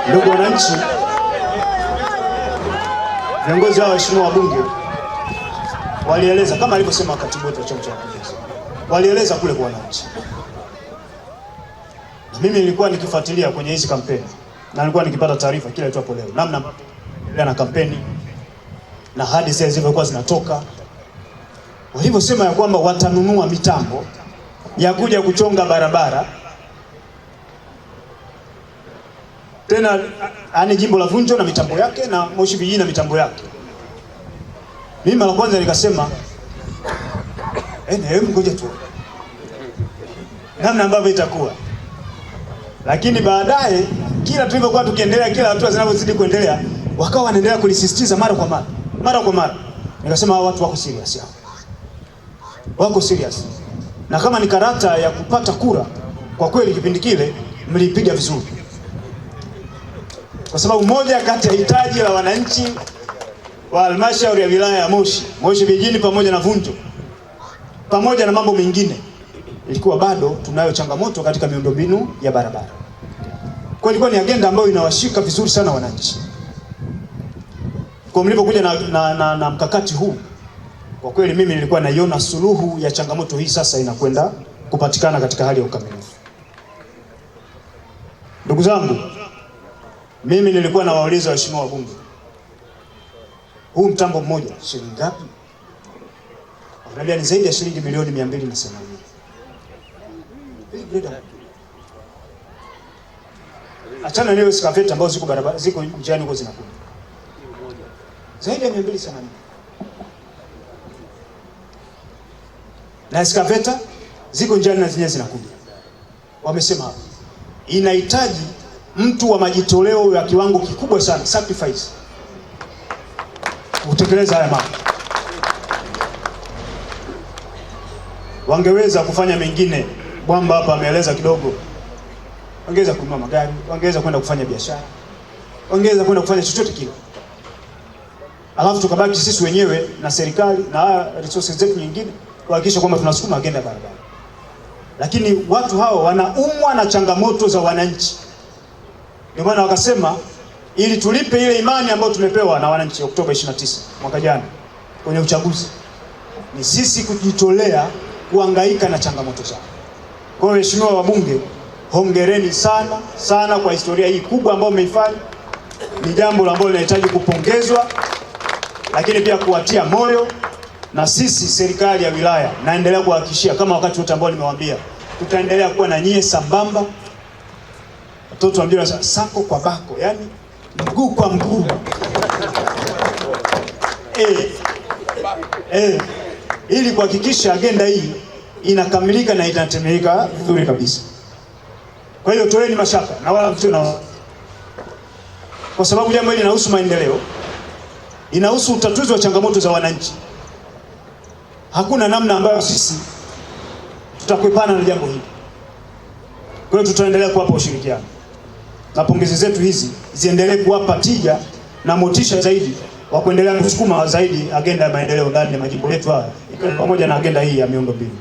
Ndugu wananchi, viongozi wa waheshimiwa wabunge walieleza kama alivyosema katibu wetu wa Chama cha Mapinduzi, walieleza kule kwa wananchi. Mimi nilikuwa nikifuatilia kwenye hizi kampeni na nilikuwa nikipata taarifa kila itwapo leo namna ambavyo na kampeni na hadi zile zilivyokuwa zinatoka, walivyosema ya kwamba watanunua mitambo ya kuja kuchonga barabara tena, ani jimbo la Vunjo na mitambo yake na Moshi vijijini na mitambo yake. Mimi mara kwanza nikasema ngoja tu namna ambavyo itakuwa, lakini baadaye kila tulivyokuwa tukiendelea, kila hatua zinavyozidi kuendelea, wakawa wanaendelea kulisisitiza mara kwa mara. Nikasema hao watu wako serious hao. Wako serious. Na kama ni karata ya kupata kura, kwa kweli kipindi kile mlipiga vizuri. Kwa sababu moja kati ya hitaji la wananchi wa halmashauri ya wilaya ya Moshi vijijini pamoja na Vunjo pamoja na mambo mengine, ilikuwa bado tunayo changamoto katika miundombinu ya barabara. Kwa ilikuwa ni agenda ambayo inawashika vizuri sana wananchi. Kwa mlipokuja na mkakati huu, kwa kweli mimi nilikuwa naiona suluhu ya changamoto hii sasa inakwenda kupatikana katika hali ya ukamilifu. Ndugu zangu, mimi nilikuwa nawauliza waheshimiwa wabunge, huu mtambo mmoja shilingi ngapi? Angalia, ni zaidi ya shilingi milioni 280. Achana leo skaveta ambazo ziko barabara, ziko njiani huko zinakuja. Zaidi ya 280. Na skaveta ziko njiani na zenyewe zinakuja. Wamesema hapa inahitaji mtu wa majitoleo ya kiwango kikubwa sana, sacrifice, kutekeleza haya mambo. Wangeweza kufanya mengine, Bwamba hapa ameeleza kidogo. Wangeweza kununua magari, wangeweza kwenda kufanya biashara, wangeweza kwenda kufanya chochote kile. Alafu tukabaki sisi wenyewe na serikali na resources zetu nyingine kuhakikisha kwamba tunasukuma agenda ya barabara. Lakini watu hao wanaumwa na changamoto za wananchi. Ndio maana wakasema ili tulipe ile imani ambayo tumepewa na wananchi Oktoba 29 mwaka jana kwenye uchaguzi, ni sisi kujitolea kuhangaika na changamoto zao. Kwa hiyo waheshimiwa wabunge, hongereni sana kwa historia hii kubwa ambayo mmeifanya. Ni jambo ambalo linahitaji kupongezwa, lakini pia kuwatia moyo. Na sisi serikali ya wilaya naendelea kuhakikishia kama wakati wote ambao nimewaambia, tutaendelea kuwa na nyie sambamba. Watoto wa mjini sako kwa bako, yani mguu kwa mguu. Ili kuhakikisha agenda hii inakamilika na inatimilika vizuri kabisa. Kwa hiyo toeni mashaka na wala mtu na, kwa sababu jambo hili linahusu maendeleo, inahusu utatuzi wa changamoto za wananchi. Hakuna namna ambayo sisi tutakwepana na jambo hili. Kwa hiyo tutaendelea kuwapa ushirikiano. Na pongezi zetu hizi ziendelee kuwapa tija na motisha zaidi wa kuendelea kusukuma zaidi agenda ya maendeleo ndani ya majimbo yetu haya pamoja na agenda hii ya miundombinu.